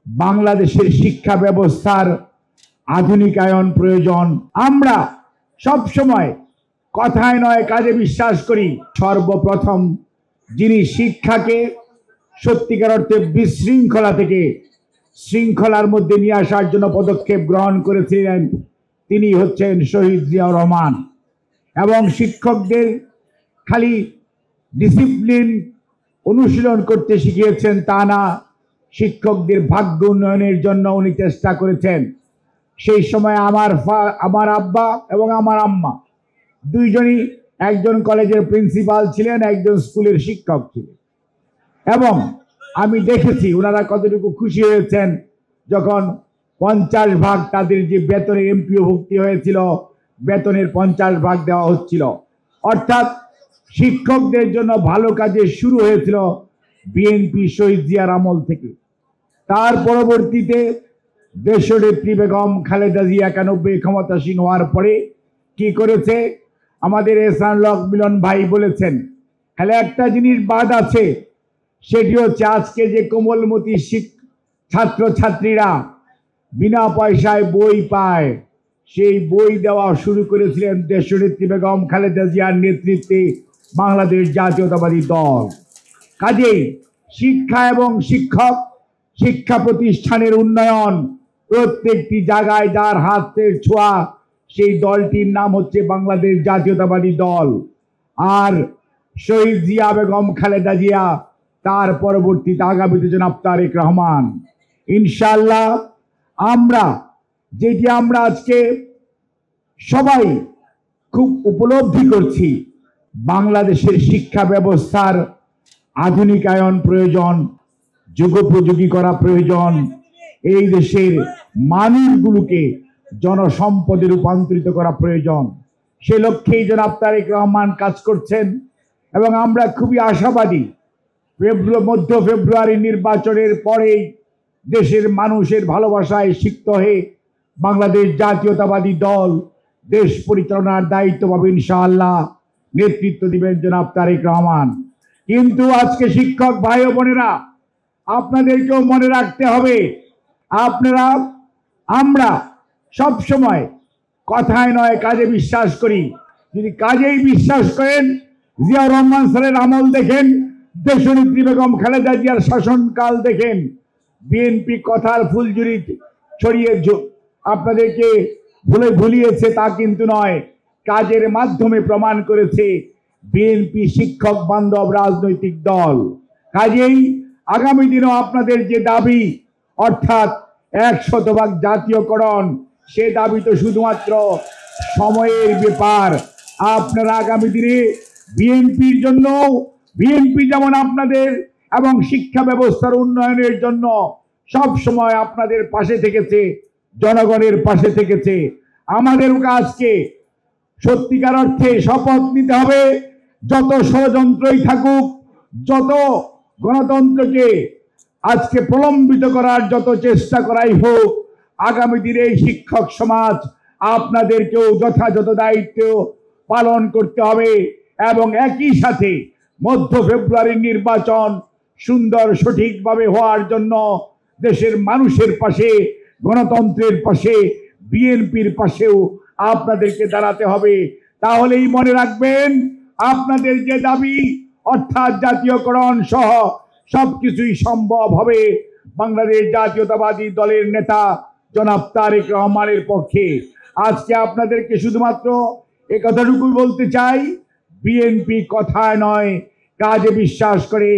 বাংলাদেশের শিক্ষা ব্যবস্থার আধুনিকায়ন প্রয়োজন। আমরা সব সময় কথায় নয় কাজে বিশ্বাস করি। সর্বপ্রথম যিনি শিক্ষাকে সত্যিকার অর্থে বিশৃঙ্খলা থেকে শৃঙ্খলার মধ্যে নিয়ে আসার জন্য পদক্ষেপ গ্রহণ করেছিলেন তিনি হচ্ছেন শহীদ জিয়াউর রহমান। এবং শিক্ষকদের খালি ডিসিপ্লিন অনুশীলন করতে শিখিয়েছেন তা না, শিক্ষকদের ভাগ্য উন্নয়নের জন্য উনি চেষ্টা করেছেন। সেই সময় আমার আব্বা এবং আমার আম্মা দুইজনই, একজন কলেজের প্রিন্সিপাল ছিলেন, একজন স্কুলের শিক্ষক ছিলেন। এবং আমি দেখেছি ওনারা কতটুকু খুশি হয়েছেন যখন 50 ভাগ তাদের যে বেতনের এমপিও ভুক্তি হয়েছিল, বেতনের 50 ভাগ দেওয়া হচ্ছিল। অর্থাৎ শিক্ষকদের জন্য ভালো কাজে শুরু হয়েছিল বিএনপি শহীদ জিয়ার আমল থেকে। তার পরবর্তীতে দেশনেত্রী বেগম খালেদা জিয়া 91 ক্ষমতাসীন হওয়ার পরে কি করেছে আমাদের এহসানুল হক মিলন ভাই বলেছেন, খালি একটা জিনিস বাদ আছে, সেটি হচ্ছে আজকে যে কোমলমতি ছাত্র ছাত্রীরা বিনা পয়সায় বই পায়, সেই বই দেওয়া শুরু করেছিলেন দেশনেত্রী বেগম খালেদা জিয়ার নেতৃত্বে বাংলাদেশ জাতীয়তাবাদী দল। কাজেই শিক্ষা এবং শিক্ষা প্রতিষ্ঠানের উন্নয়ন প্রত্যেকটি জায়গায় যার হাতের ছোঁয়া, সেই দলটির নাম হচ্ছে বাংলাদেশ জাতীয়তাবাদী দল। আর শহীদ জিয়া বেগম খালেদা জিয়া, তার পরবর্তীতে আগামীতে জনাব তারেক রহমান। ইনশাআল্লাহ আমরা আজকে সবাই খুব উপলব্ধি করছি, বাংলাদেশের শিক্ষা ব্যবস্থার আধুনিকায়ন প্রয়োজন, যুগোপযোগী করা প্রয়োজন, এই দেশের মানুষগুলোকে জনসম্পদে রূপান্তরিত করা প্রয়োজন। সে লক্ষ্যেই জনাব তারেক রহমান কাজ করছেন এবং আমরা খুবই আশাবাদী মধ্য ফেব্রুয়ারি নির্বাচনের পরেই দেশের মানুষের ভালোবাসায় সিক্ত হয়ে বাংলাদেশ জাতীয়তাবাদী দল দেশ পরিচালনার দায়িত্ব পাবে ইনশাআল্লাহ, নেতৃত্ব দিবেন জনাব তারেক রহমান। কিন্তু আজকে শিক্ষক ভাই ও বোনেরা, আপনাদেরকেও মনে রাখতে হবে, আমরা সব সময় কথায় নয় কাজে বিশ্বাস করি। যদি কাজেই বিশ্বাস করেন, জিয়াউর রহমান স্যারের আমল দেখেন, দেশনেত্রী বেগম খালেদা জিয়ার শাসনকাল দেখেন, বিএনপি কথার ফুলঝুরি ছড়িয়ে আপনাদেরকে ভুলিয়েছে তা কিন্তু নয়, কাজের মাধ্যমে প্রমাণ করেছে বিএনপি শিক্ষক বান্ধব রাজনৈতিক দল। কাজেই আগামী দিনও আপনাদের যে দাবি, অর্থাৎ 100% জাতীয়করণ, সে দাবি তো শুধুমাত্র সময়ের ব্যাপার। আপনারা আগামী দিনে বিএনপির জন্য, বিএনপি যেমন আপনাদের এবং শিক্ষা ব্যবস্থার উন্নয়নের জন্য সব সময় আপনাদের পাশে থেকেছে, জনগণের পাশে থেকেছে, আমাদের কাজকে সত্যিকার অর্থে শপথ নিতে হবে, যত ষড়যন্ত্রই থাকুক, যত গণতন্ত্রকে আজকে প্রলম্বিত করার যত চেষ্টা করাই হোক, আগামী দিনে শিক্ষক সমাজ আপনাদেরকেও যথাযথ দায়িত্ব পালন করতে হবে। এবং একই সাথে মধ্য ফেব্রুয়ারির নির্বাচন সুন্দর সঠিকভাবে হওয়ার জন্য দেশের মানুষের পাশে, গণতন্ত্রের পাশে, বিএনপির পাশেও আপনাদেরকে দাঁড়াতে হবে। তাহলেই মনে রাখবেন, আপনাদের যে দাবি, অর্থাৎ জাতীয়করণ সহ সবকিছুই সম্ভব হবে বাংলাদেশ জাতীয়তাবাদী দলের নেতা জনাব তারেক রহমানের পক্ষে। আজকে আপনাদেরকে শুধুমাত্র এ কথাটুকুই বলতে চাই, বিএনপি কথায় নয় কাজে বিশ্বাস করে।